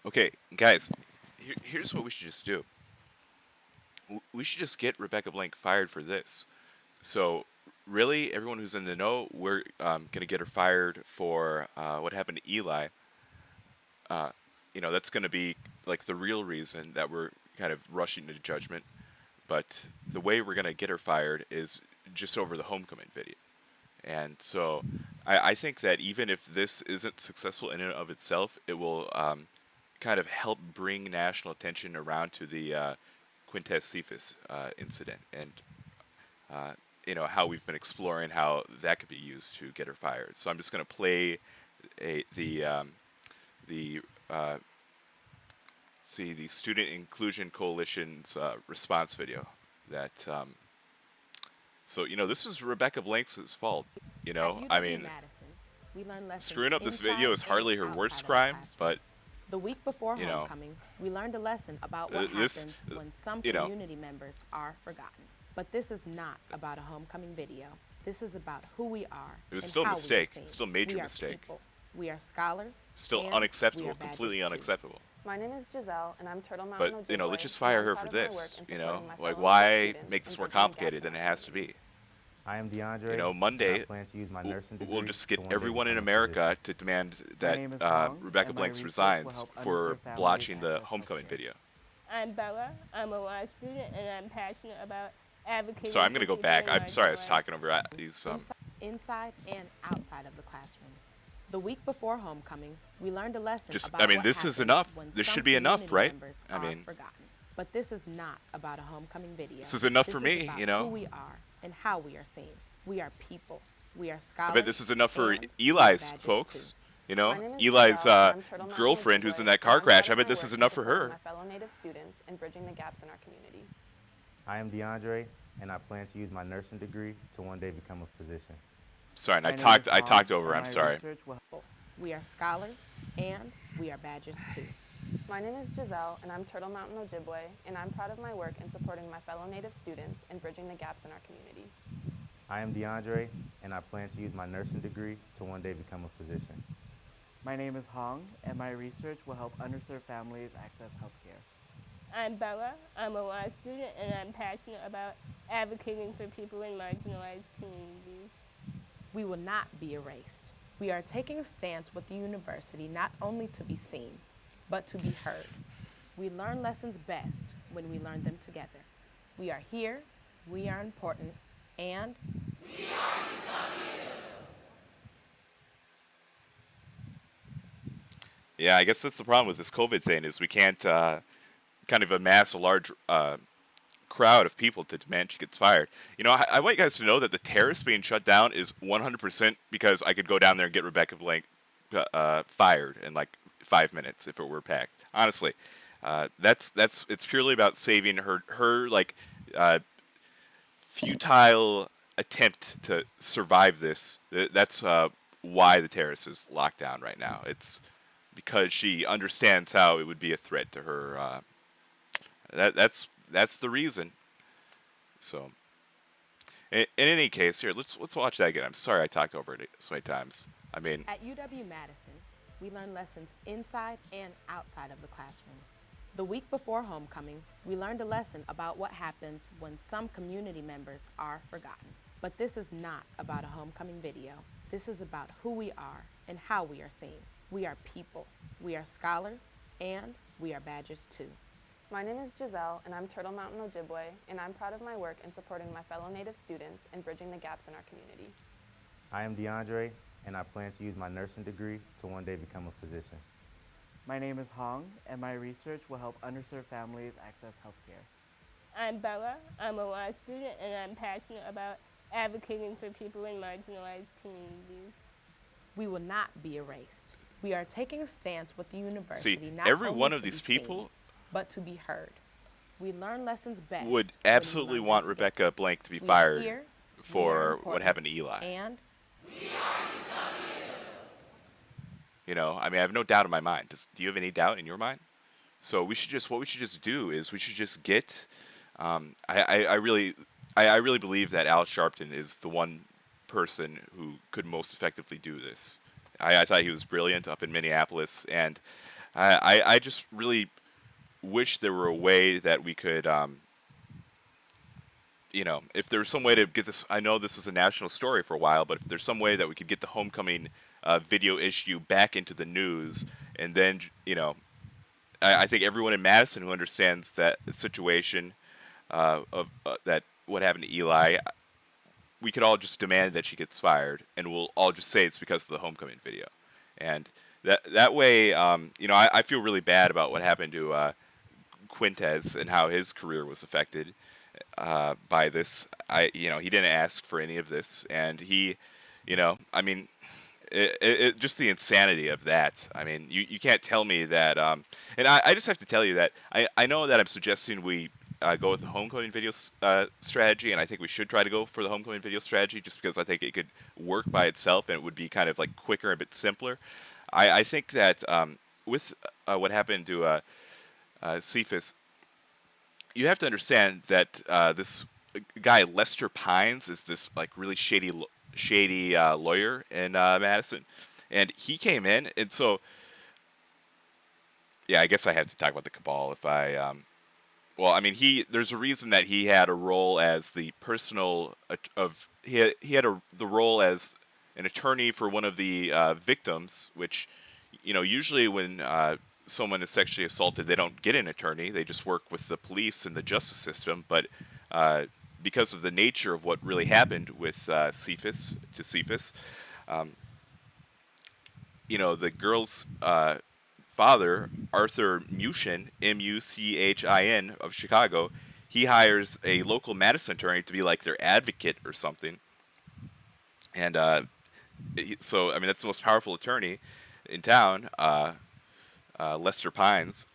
Okay, guys, here's what we should just do. We should just get Rebecca Blank fired for this. So, really, everyone who's in the know, we're going to get her fired for what happened to Eli. That's going to be like the real reason that we're kind of rushing to judgment. But the way we're going to get her fired is just over the homecoming video. And so I think that even if this isn't successful in and of itself, it will kind of help bring national attention around to the Quintez Cephas incident and how we've been exploring how that could be used to get her fired. So I'm just going to play the the Student Inclusion Coalition's response video. That this is Rebecca Blank's fault. At I UW mean, Madison, we learn lessons screwing up this video inside is and hardly her worst outside of the crime, classroom. but The week before you know, homecoming, we learned a lesson about what this, happens when some you know, community members are forgotten. But this is not about a homecoming video. This is about who we are it was and still a how mistake, we are seen. still a major We are mistake, people. We are scholars. still and we unacceptable, are badgers completely too. unacceptable. My name is Giselle, and I'm Turtle Mountain But Ojibwe, let's just and fire I'm her proud for of my work this. in supporting my Like fellow why Native students make this and more bridging the gaps complicated in than it our has to community. be? I am DeAndre. and Monday I plan to use my we'll nursing we'll degree just to get one day everyone in become a America physician. to demand My that name is Hong, Rebecca and my Blanks research will resigns help for underserved families blotching the access homecoming healthcare. video. I'm Bella. I'm a law student, and I'm passionate about advocating. So I'm going to for go people back. in I'm sorry I was marginalized talking over these. Inside and outside of the classroom. The week before homecoming, we learned a lesson Just, about I mean, what this is happens enough. when This some should be enough, community right? members I are mean, forgotten. But this is not about a homecoming video. This is enough This for is me, about you know? who we are and how we are seen. We are people. We are I scholars. bet this is enough for and we are Eli's badgers folks. too. My name is Eli's Giselle, and I'm Turtle Mountain girlfriend who's Ojibwe, in that and car I'm proud crash. I of bet my this work is in enough for supporting her. my fellow Native students and bridging the gaps in our community. I am DeAndre, and I plan to use my nursing degree to one day become a physician. Sorry, and My I name talked. is I Hong, talked over. and I'm my sorry. research will We are scholars and we are badgers too. My name is Giselle, and I'm Turtle Mountain Ojibwe, and I'm proud of my work in supporting my fellow Native students and bridging the gaps in our community. I am DeAndre, and I plan to use my nursing degree to one day become a physician. My name is Hong, and my research will help underserved families access healthcare. I'm Bella. I'm a law student, and I'm passionate about advocating for people in marginalized communities. We will not be erased. We are taking a stance with the university not only to be seen, but to be heard. We learn lessons best when we learn them together. We are here, we are important, and Yeah, I guess that's the problem with this COVID thing is we can't kind of amass a large crowd of people to demand she gets fired. I want you guys to know that the terrace being shut down is 100% because I could go down there and get Rebecca Blank fired in like 5 minutes if it were packed. Honestly, it's purely about saving her like futile attempt to survive this. That's why the terrace is locked down right now. It's because she understands how it would be a threat to her. That's the reason. So, in any case, here let's watch that again. I'm sorry I talked over it so many times. I mean, at UW Madison, we learn lessons inside and outside of the classroom. The week before homecoming, we learned a lesson about what happens when some community members are forgotten. But this is not about a homecoming video. This is about who we are and how we are seen. We are people. We are scholars and we are badgers too. My name is Giselle, and I'm Turtle Mountain Ojibwe, and I'm proud of my work in supporting my fellow Native students and bridging the gaps in our community. I am DeAndre, and I plan to use my nursing degree to one day become a physician. My name is Hong, and my research will help underserved families access healthcare. I'm Bella. I'm a law student, and I'm passionate about advocating for people in marginalized communities. We will not be erased. We are taking a stance with the university see, not every only one to of these be seen, people but to be heard. We learn lessons best would when we absolutely learn want them together. Rebecca Blank to be We are fired here, we are for what important, happened to Eli. And I mean, I have no doubt in my mind. Do you have any doubt in your mind? So what we should just do is we should just get. I really believe that Al Sharpton is the one person who could most effectively do this. I thought he was brilliant up in Minneapolis, and I just really wish there were a way that we could, if there's some way to get this. I know this was a national story for a while, but if there's some way that we could get the homecoming video issue back into the news, and then, I think everyone in Madison who understands that situation of that what happened to Eli, we could all just demand that she gets fired, and we'll all just say it's because of the homecoming video, and that way, I feel really bad about what happened to Quintez and how his career was affected by this. He didn't ask for any of this, and I mean, just the insanity of that. I mean, you can't tell me that. And I just have to tell you that I know that I'm suggesting we go with the homecoming video strategy, and I think we should try to go for the homecoming video strategy just because I think it could work by itself and it would be kind of like quicker and a bit simpler. I think that with what happened to Cephas, you have to understand that this guy Lester Pines is this like really shady lawyer in Madison, and he came in, and so yeah, I guess I have to talk about the cabal if I. Well, I mean, there's a reason that he had a role as the personal he had the role as an attorney for one of the victims, which usually when someone is sexually assaulted, they don't get an attorney. They just work with the police and the justice system. But because of the nature of what really happened with Cephas, the girl's father, Arthur Muchin, Muchin, of Chicago, he hires a local Madison attorney to be like their advocate or something. And so, I mean, that's the most powerful attorney in town, Lester Pines,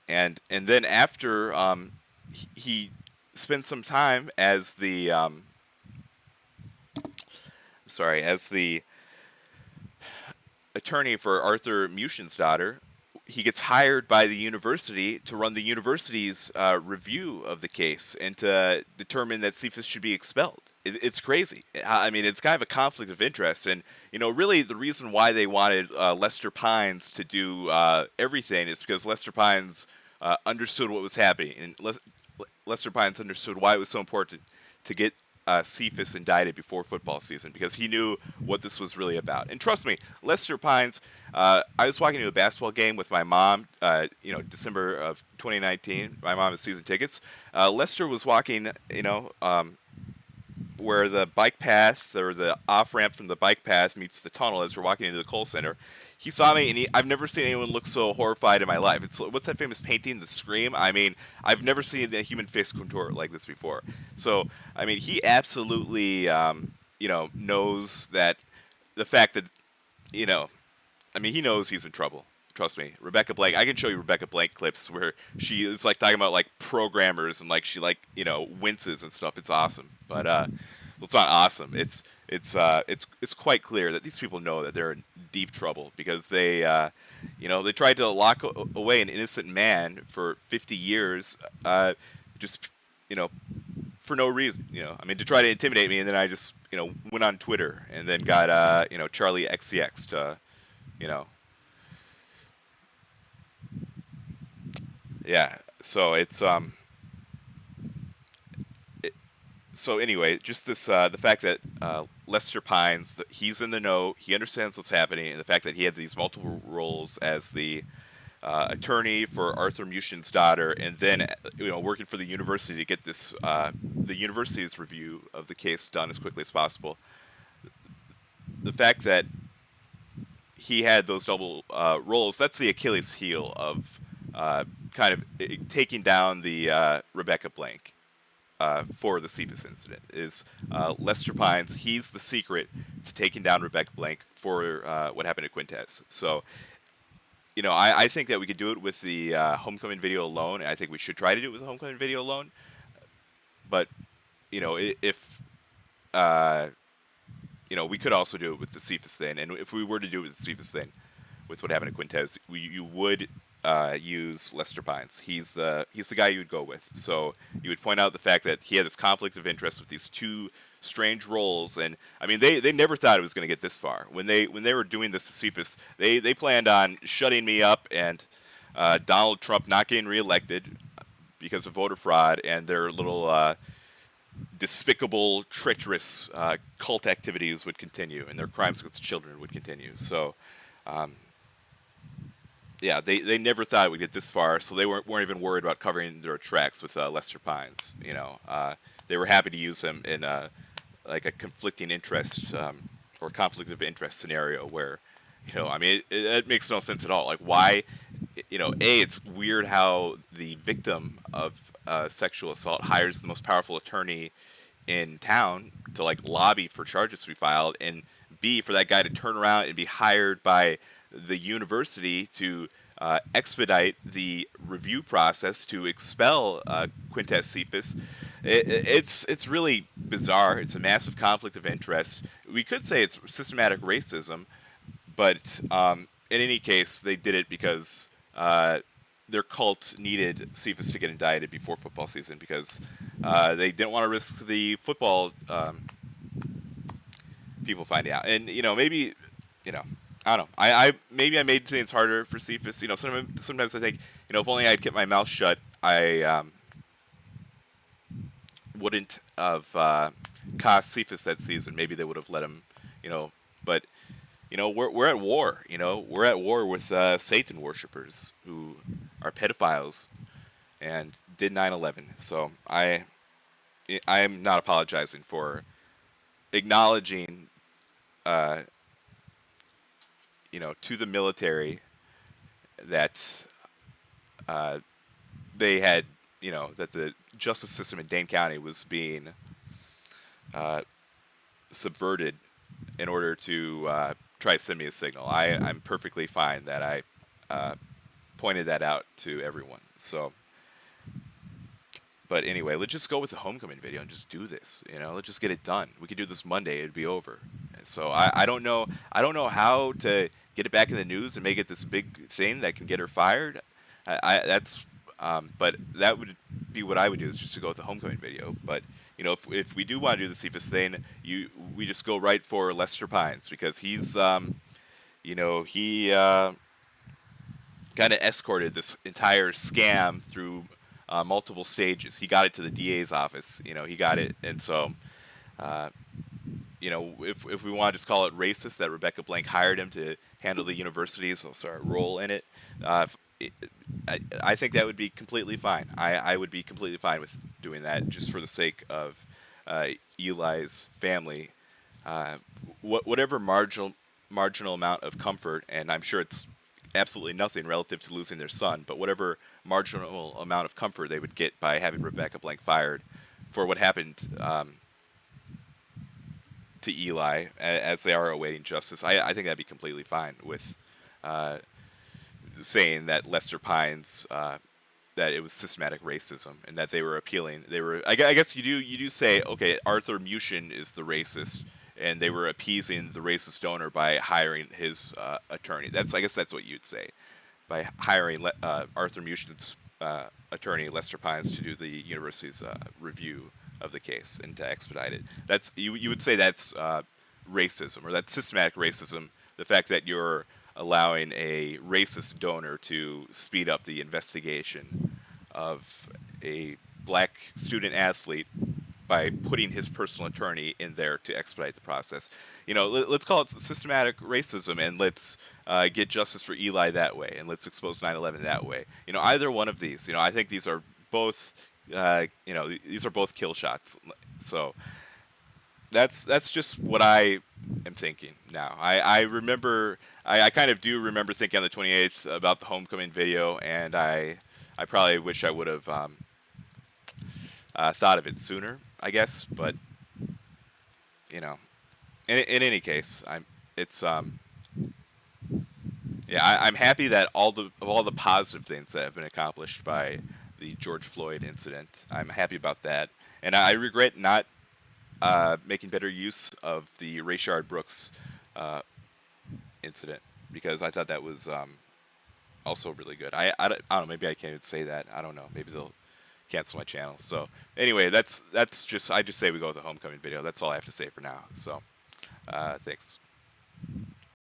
and then after he spent some time as the attorney for Arthur Muchin's daughter. He gets hired by the university to run the university's review of the case and to determine that Cephas should be expelled. It's crazy. I mean, it's kind of a conflict of interest, and really the reason why they wanted Lester Pines to do everything is because Lester Pines understood what was happening, and Lester Pines understood why it was so important to get Cephas indicted before football season, because he knew what this was really about. And trust me, Lester Pines. I was walking to a basketball game with my mom. December of 2019. My mom has season tickets. Lester was walking. Where the bike path or the off ramp from the bike path meets the tunnel as we're walking into the Kohl Center. He saw me, and I've never seen anyone look so horrified in my life. What's that famous painting, The Scream? I mean, I've never seen a human face contour like this before. So, I mean, he absolutely, knows that the fact that, he knows he's in trouble. Trust me, Rebecca Blank. I can show you Rebecca Blank clips where she is like talking about like programmers and like she winces and stuff. It's awesome, but it's not awesome. It's quite clear that these people know that they're in deep trouble because they they tried to lock away an innocent man for 50 years, just for no reason. To try to intimidate me, and then I just went on Twitter and then got Charlie XCX to Yeah, so it's so anyway, just this the fact that Lester Pines, he's in the know, he understands what's happening, and the fact that he had these multiple roles as the attorney for Arthur Muchin's daughter, and then working for the university to get this the university's review of the case done as quickly as possible. The fact that he had those double roles, that's the Achilles heel of kind of taking down the Rebecca Blank for the Cephas incident, is Lester Pines. He's the secret to taking down Rebecca Blank for what happened to Quintez. So, I think that we could do it with the homecoming video alone, and I think we should try to do it with the homecoming video alone. But, if we could also do it with the Cephas thing, and if we were to do it with the Cephas thing, with what happened to Quintez, you would use Lester Pines. He's the guy you would go with. So you would point out the fact that he had this conflict of interest with these two strange roles, and I mean they never thought it was going to get this far. When they were doing this to Cephas, they planned on shutting me up and Donald Trump not getting reelected because of voter fraud and their little despicable, treacherous cult activities would continue, and their crimes against children would continue. So, yeah, they never thought it would get this far, so they weren't even worried about covering their tracks with Lester Pines. You know, they were happy to use him in like a conflicting interest or conflict of interest scenario where, you know, I mean, it makes no sense at all. Like, why? You know, it's weird how the victim of sexual assault hires the most powerful attorney in town to like lobby for charges to be filed, and B, for that guy to turn around and be hired by the university to expedite the review process to expel Quintez Cephas. It's really bizarre. It's a massive conflict of interest. We could say it's systematic racism, but in any case, they did it because their cult needed Cephas to get indicted before football season because they didn't want to risk the football people finding out. And, you know, maybe, you know, I don't know. I maybe I made things harder for Cephas. You know, sometimes I think, you know, if only I'd kept my mouth shut, I wouldn't have cost Cephas that season. Maybe they would have let him, you know, but you know, we're at war. You know, we're at war with Satan worshippers who are pedophiles and did 9/11. So I am not apologizing for acknowledging, you know, to the military that they had, you know, that the justice system in Dane County was being subverted in order to try to send me a signal. I'm perfectly fine that I pointed that out to everyone. So, but anyway, let's just go with the homecoming video and just do this. You know, let's just get it done. We could do this Monday; it'd be over. And so I don't know how to get it back in the news and make it this big thing that can get her fired. But that would be what I would do, is just to go with the homecoming video. But you know, if we do want to do the Cephas thing, we just go right for Lester Pines because he's you know, he kind of escorted this entire scam through multiple stages. He got it to the DA's office. You know, he got it, and so you know, if we want to just call it racist that Rebecca Blank hired him to handle the university's role in it. I think that would be completely fine. I would be completely fine with doing that just for the sake of Eli's family. Whatever marginal amount of comfort, and I'm sure it's absolutely nothing relative to losing their son, but whatever marginal amount of comfort they would get by having Rebecca Blank fired for what happened to Eli as they are awaiting justice, I think that'd be completely fine with saying that Lester Pines, that it was systematic racism and that they were appealing. I guess you do say, okay, Arthur Mushin is the racist, and they were appeasing the racist donor by hiring his attorney. I guess that's what you'd say, by hiring Arthur Mushin's attorney, Lester Pines, to do the university's review of the case and to expedite it. That's you would say that's racism, or that's systematic racism. The fact that you're allowing a racist donor to speed up the investigation of a black student athlete by putting his personal attorney in there to expedite the process. You know, let's call it systematic racism, and let's get justice for Eli that way, and let's expose 9/11 that way. You know, either one of these. You know, I think these are both. You know, these are both kill shots. So that's just what I am thinking now. I remember. I kind of do remember thinking on the 28th about the homecoming video, and I probably wish I would have thought of it sooner, I guess. But you know, in any case, I'm happy that all the positive things that have been accomplished by the George Floyd incident. I'm happy about that, and I regret not making better use of the Rayshard Brooks incident, because I thought that was also really good. I don't know. Maybe I can't even say that. I don't know. Maybe they'll cancel my channel. So anyway, that's just I just say we go with the homecoming video. That's all I have to say for now. So thanks.